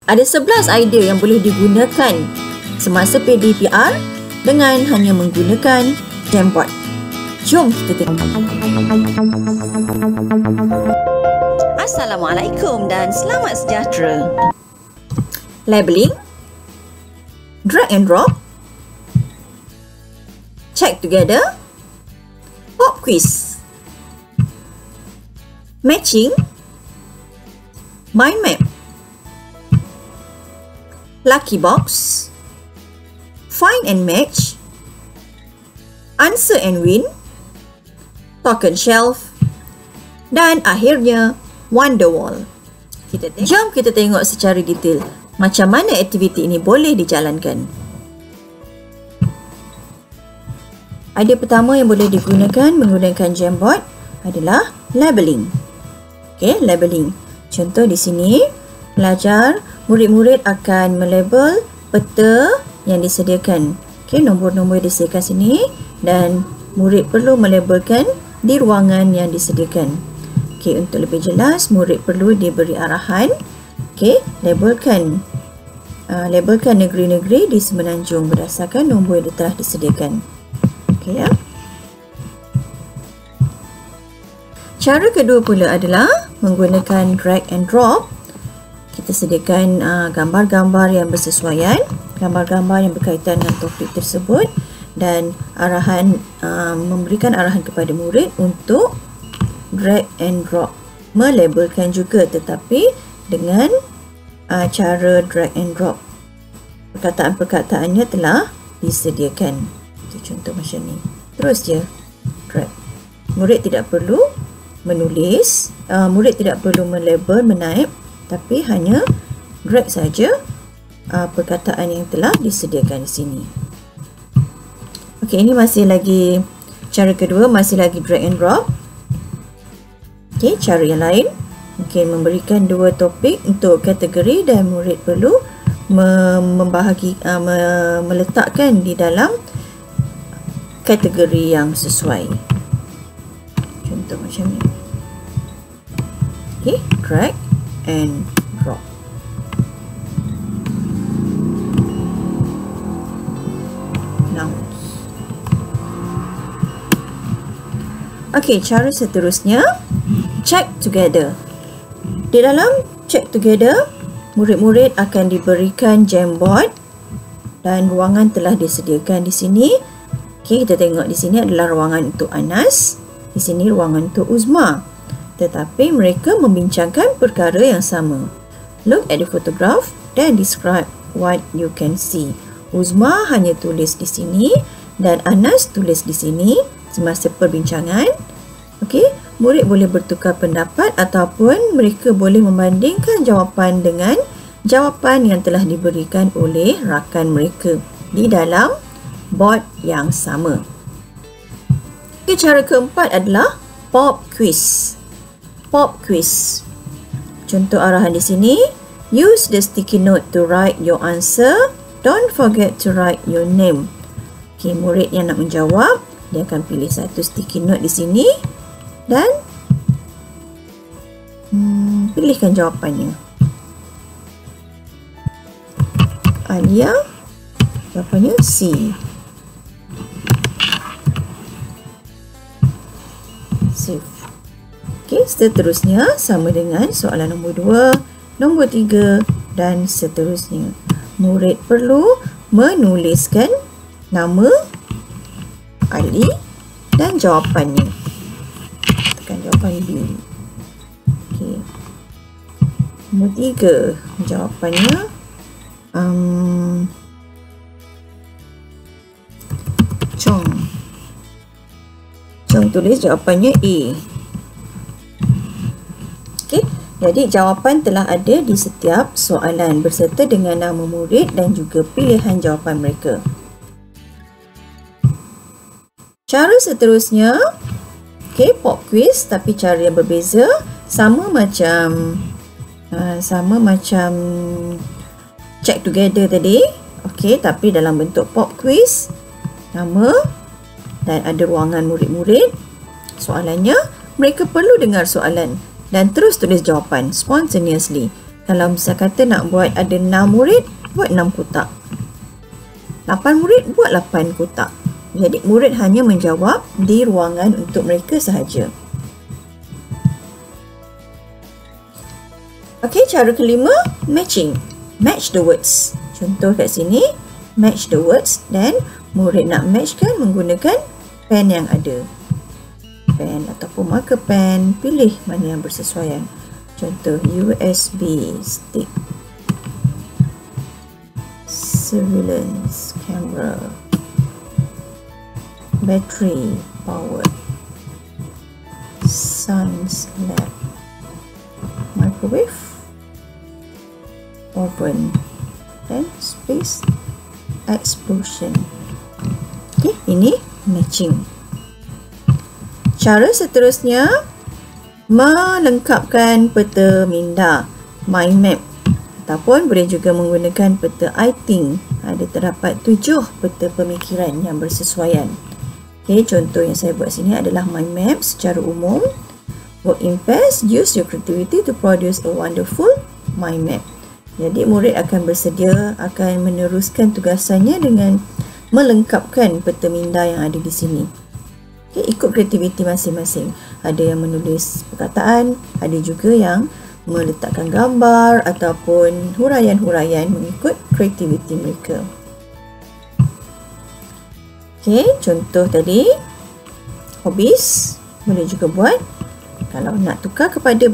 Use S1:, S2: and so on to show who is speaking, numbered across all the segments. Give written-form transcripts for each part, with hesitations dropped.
S1: Ada 11 idea yang boleh digunakan semasa PDPR dengan hanya menggunakan Jamboard. Jom kita tengok. Assalamualaikum dan selamat sejahtera. Labeling, drag and drop, check together, pop quiz, matching, mind map, lucky box, find and match, answer and win, token shelf, dan akhirnya Wonder Wall. Jom kita tengok secara detail macam mana aktiviti ini boleh dijalankan. Idea pertama yang boleh digunakan menggunakan Jamboard adalah labeling. Okey, labeling. Contoh di sini, pelajar, murid-murid akan melabel peta yang disediakan. Okey, nombor-nombor yang disediakan sini dan murid perlu melabelkan di ruangan yang disediakan. Okey, untuk lebih jelas, murid perlu diberi arahan. Okey, labelkan negeri-negeri di semenanjung berdasarkan nombor yang telah disediakan. Okey ya. Cara kedua pula adalah menggunakan drag and drop. Kita sediakan gambar-gambar yang bersesuaian, gambar-gambar yang berkaitan dengan topik tersebut dan memberikan arahan kepada murid untuk drag and drop, melabelkan juga tetapi dengan cara drag and drop. Perkataan-perkataannya telah disediakan. Contoh macam ni. Terus je drag. Murid tidak perlu menulis, murid tidak perlu melabel, menaip, tapi hanya drag saja perkataan yang telah disediakan di sini. Okey, ini masih lagi cara kedua, masih lagi drag and drop. Okey, cara yang lain mungkin memberikan dua topik untuk kategori dan murid perlu meletakkan di dalam kategori yang sesuai. Contoh macam ni. Okey, drag and drop. Nouns. Okey, cara seterusnya check together. Di dalam check together, murid-murid akan diberikan Jamboard dan ruangan telah disediakan di sini. Okey, kita tengok di sini adalah ruangan untuk Anas, di sini ruangan untuk Uzma. Tetapi mereka membincangkan perkara yang sama. Look at the photograph and describe what you can see. Uzma hanya tulis di sini dan Anas tulis di sini semasa perbincangan. Okey, murid boleh bertukar pendapat ataupun mereka boleh membandingkan jawapan dengan jawapan yang telah diberikan oleh rakan mereka di dalam board yang sama. Okay, cara keempat adalah pop quiz. Pop quiz. Contoh arahan di sini, use the sticky note to write your answer. Don't forget to write your name. Okay, murid yang nak menjawab, dia akan pilih satu sticky note di sini dan pilihkan jawapannya. Alia, jawapannya C. Save. Okey, seterusnya sama dengan soalan nombor 2, nombor 3 dan seterusnya. Murid perlu menuliskan nama Ali dan jawapannya. Tekan jawapan B. Okey. Nombor 3, jawapannya Chong. Chong tulis jawapannya A. Okey, jadi jawapan telah ada di setiap soalan berserta dengan nama murid dan juga pilihan jawapan mereka. Cara seterusnya, okey, pop quiz tapi cara yang berbeza, sama macam check together tadi. Okey, tapi dalam bentuk pop quiz, nama dan ada ruangan murid-murid. Soalannya, mereka perlu dengar soalan dan terus tulis jawapan spontaneously. Kalau misal kata nak buat ada 6 murid, buat 6 kotak. 8 murid, buat 8 kotak. Jadi murid hanya menjawab di ruangan untuk mereka sahaja. Okey, cara kelima, matching. Match the words. Contoh kat sini, match the words, dan murid nak matchkan menggunakan pen yang ada. Pen ataupun marker pen, pilih mana yang bersesuaian. Contoh USB stick, surveillance camera, battery power, science lab, microwave, oven, dan space explosion. Okey, ini matching. Cara seterusnya, melengkapkan peta minda, mind map, ataupun boleh juga menggunakan peta I think. Ada terdapat 7 peta pemikiran yang bersesuaian. Okey, contoh yang saya buat sini adalah mind map secara umum. Work in pairs, use your creativity to produce a wonderful mind map. Jadi murid akan bersedia, akan meneruskan tugasannya dengan melengkapkan peta minda yang ada di sini. Okay, ikut kreativiti masing-masing. Ada yang menulis perkataan, ada juga yang meletakkan gambar ataupun huraian-huraian mengikut kreativiti mereka. Okay, contoh tadi, hobbies boleh juga buat. Kalau nak tukar kepada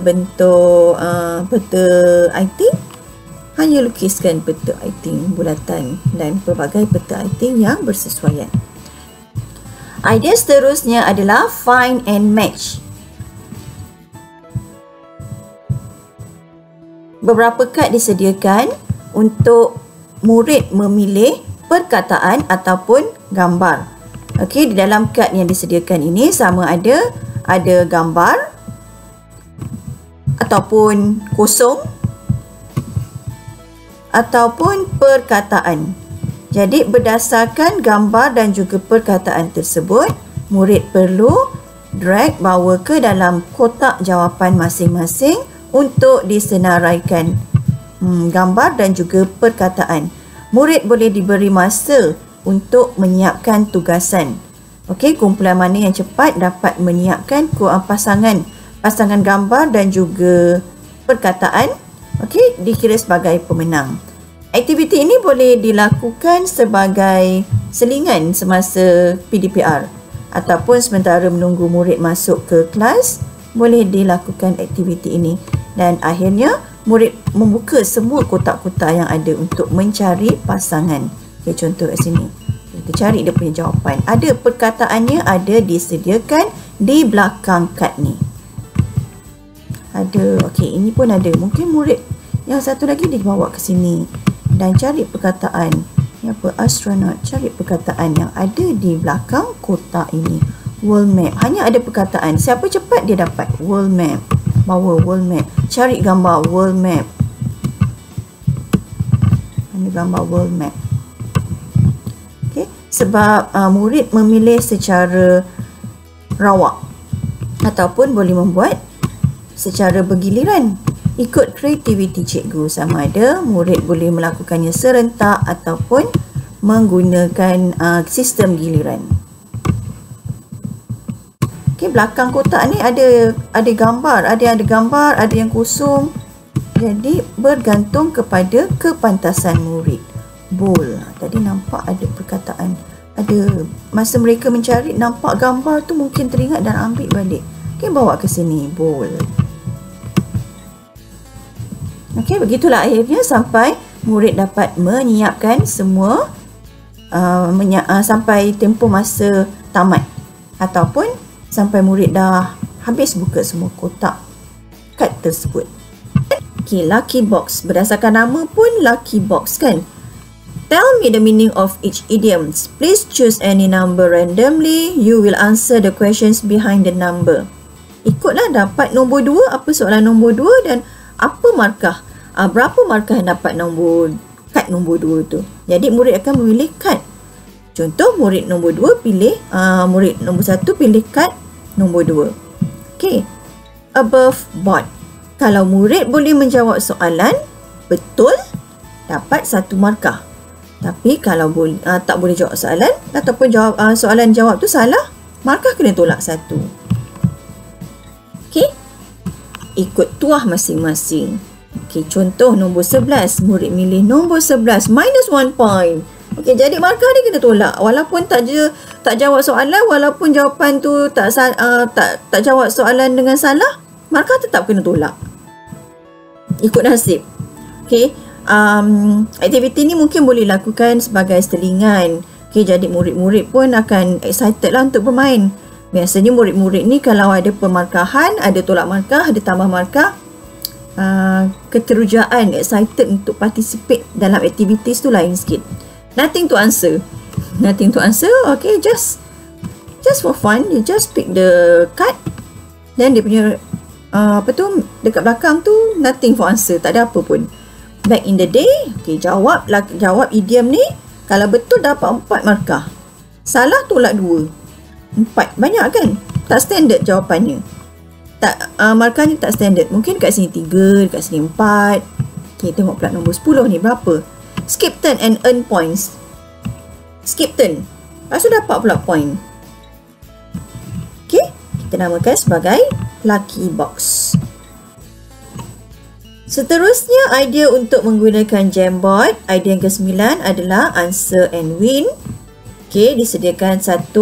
S1: bentuk peta iting, hanya lukiskan peta iting bulatan dan pelbagai peta iting yang bersesuaian. Idea seterusnya adalah find and match. Beberapa kad disediakan untuk murid memilih perkataan ataupun gambar. Okey, di dalam kad yang disediakan ini sama ada gambar ataupun kosong ataupun perkataan. Jadi berdasarkan gambar dan juga perkataan tersebut, murid perlu drag bawa ke dalam kotak jawapan masing-masing untuk disenaraikan gambar dan juga perkataan. Murid boleh diberi masa untuk menyiapkan tugasan. Okey, kumpulan mana yang cepat dapat menyiapkan pasangan gambar dan juga perkataan, okey, dikira sebagai pemenang. Aktiviti ini boleh dilakukan sebagai selingan semasa PDPR ataupun sementara menunggu murid masuk ke kelas, boleh dilakukan aktiviti ini. Dan akhirnya murid membuka semua kotak-kotak yang ada untuk mencari pasangan. Okay, contoh kat sini. Kita cari dia punya jawapan. Ada perkataannya, ada disediakan di belakang kad ni. Ada, okey, ini pun ada. Mungkin murid yang satu lagi dia bawa ke sini dan cari perkataan. Ni apa? Astronaut. Cari perkataan yang ada di belakang kotak ini. World map. Hanya ada perkataan. Siapa cepat dia dapat world map. Bawa world map. Cari gambar world map. Ini gambar world map. Okay. Sebab murid memilih secara rawak ataupun boleh membuat secara bergiliran. Ikut kreativiti cikgu, sama ada murid boleh melakukannya serentak ataupun menggunakan sistem giliran. Okay, belakang kotak ni ada gambar, ada gambar, ada yang kosong. Jadi bergantung kepada kepantasan murid. Bold. Tadi nampak ada perkataan. Ada masa mereka mencari nampak gambar tu mungkin teringat dan ambil balik. Okay, bawa ke sini. Bold. Okay, begitulah akhirnya sampai murid dapat menyiapkan semua sampai tempoh masa tamat ataupun sampai murid dah habis buka semua kotak kad tersebut. Okay, lucky box. Berdasarkan nama pun lucky box kan. Tell me the meaning of each idiom. Please choose any number randomly. You will answer the questions behind the number. Ikutlah dapat nombor 2, apa soalan nombor 2 dan apa markah. Berapa markah yang dapat kad nombor 2 tu. Jadi murid akan memilih kad. Contoh murid nombor 2 pilih, murid nombor 1 pilih kad nombor 2. Okay. Above board. kalau murid boleh menjawab soalan betul, dapat 1 markah. Tapi kalau tak boleh jawab soalan ataupun soalan jawab tu salah, markah kena tolak 1. Okey? Ikut tuah masing-masing. Okey, contoh nombor 11, murid milih nombor 11 minus 1 point. Okey, jadi markah dia kena tolak. Walaupun tak jawab soalan, walaupun jawapan tu tak jawab soalan dengan salah, markah tetap kena tolak. Ikut nasib. Okey, aktiviti ni mungkin boleh lakukan sebagai setelingan. Okey, jadi murid-murid pun akan excited lah untuk bermain. Biasanya murid-murid ni kalau ada pemarkahan, ada tolak markah, ada tambah markah, keterujaan, excited untuk participate dalam aktiviti tu lain sikit. Nothing to answer. Nothing to answer. Okay, just for fun, you just pick the card. Then dia punya dekat belakang tu nothing for answer, tak ada apa pun. Back in the day, okay, jawab idiom ni. Kalau betul dapat 4 markah, salah tolak 2. 4 banyak kan? Tak standard jawapannya. Markahnya tak standard. Mungkin kat sini 3, dekat sini 4. Okay, tengok pula nombor 10 ni berapa. Skip turn and earn points. Skip turn, lepas tu dapat pula point. Okay, kita namakan sebagai lucky box. Seterusnya, idea untuk menggunakan Jamboard. Idea yang ke-9 adalah answer and win. Okay, disediakan 1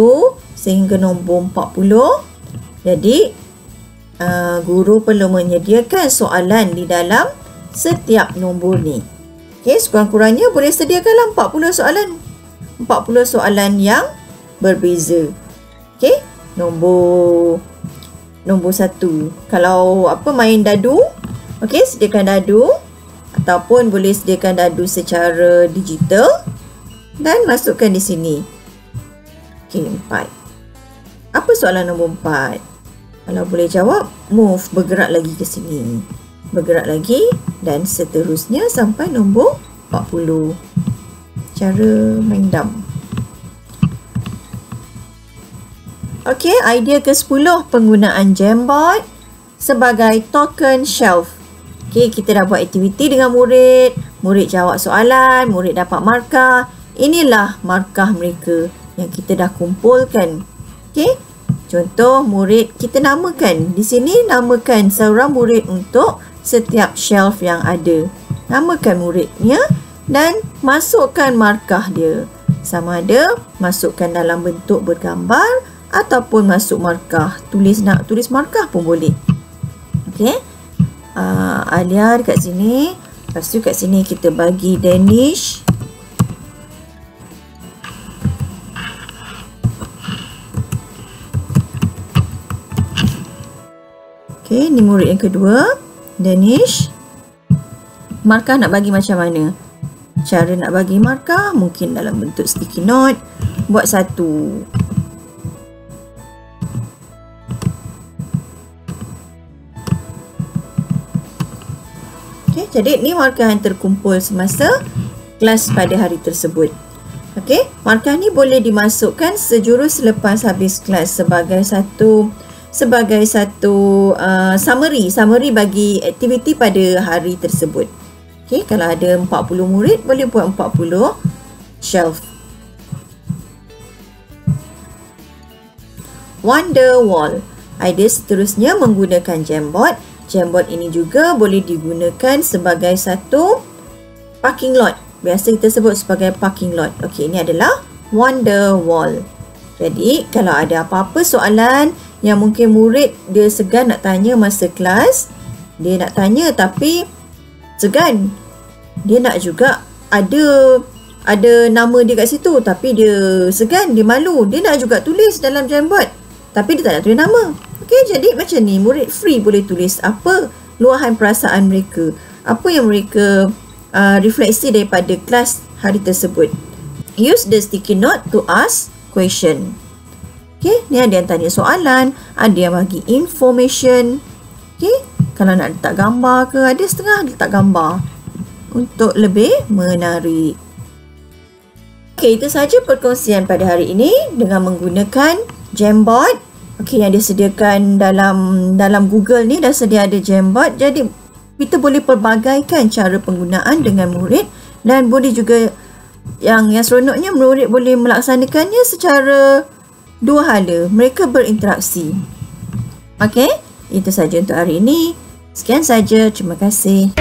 S1: sehingga nombor 40. Jadi, guru perlu menyediakan soalan di dalam setiap nombor ni. Okay, sekurang-kurangnya boleh sediakanlah 40 soalan. 40 soalan yang berbeza. Okay, nombor 1. Kalau main dadu, okay, sediakan dadu. Ataupun boleh sediakan dadu secara digital. Dan masukkan di sini. Okay, 4. Apa soalan nombor 4? Kalau boleh jawab, move, bergerak lagi ke sini. Bergerak lagi dan seterusnya sampai nombor 40. Cara main dam. Okey, idea ke-10, penggunaan Jamboard sebagai token shelf. Okey, kita dah buat aktiviti dengan murid. Murid jawab soalan, murid dapat markah. Inilah markah mereka yang kita dah kumpulkan. Okey, contoh murid kita namakan. Di sini namakan seorang murid untuk setiap shelf yang ada. Namakan muridnya dan masukkan markah dia. Sama ada masukkan dalam bentuk bergambar ataupun masuk markah. Nak tulis markah pun boleh. Okey. Alia dekat sini. Lepas tu kat sini kita bagi Danish. Okey, ni murid yang kedua. Danish. Markah nak bagi macam mana? Cara nak bagi markah mungkin dalam bentuk sticky note. Buat 1. Okey, jadi ni markah yang terkumpul semasa kelas pada hari tersebut. Okey, markah ni boleh dimasukkan sejurus selepas habis kelas sebagai satu summary bagi aktiviti pada hari tersebut. Okey, kalau ada 40 murid boleh buat 40 shelf. Wonder wall. Idea seterusnya menggunakan Jamboard. Jamboard ini juga boleh digunakan sebagai satu parking lot. Biasa kita sebut sebagai parking lot. Okey, ini adalah wonder wall. Jadi, kalau ada apa-apa soalan yang mungkin murid dia segan nak tanya masa kelas, dia nak tanya tapi segan. Dia nak juga ada nama dia kat situ tapi dia segan, dia malu. Dia nak juga tulis dalam Jamboard tapi dia tak nak tulis nama. Okey, jadi macam ni murid free boleh tulis apa luahan perasaan mereka, apa yang mereka refleksi daripada kelas hari tersebut. Use the sticky note to ask question. Okey, ni ada yang tanya soalan, ada yang bagi information. Okey, kalau nak letak gambar ke, ada setengah letak gambar untuk lebih menarik. Okey, itu sahaja perkongsian pada hari ini dengan menggunakan Jamboard. Okey, yang disediakan dalam Google ni dah sedia ada Jamboard. Jadi kita boleh pelbagaikan cara penggunaan dengan murid, dan boleh juga yang seronoknya murid boleh melaksanakannya secara dua hala. Mereka berinteraksi. Okey, itu saja untuk hari ini. Sekian saja. Terima kasih.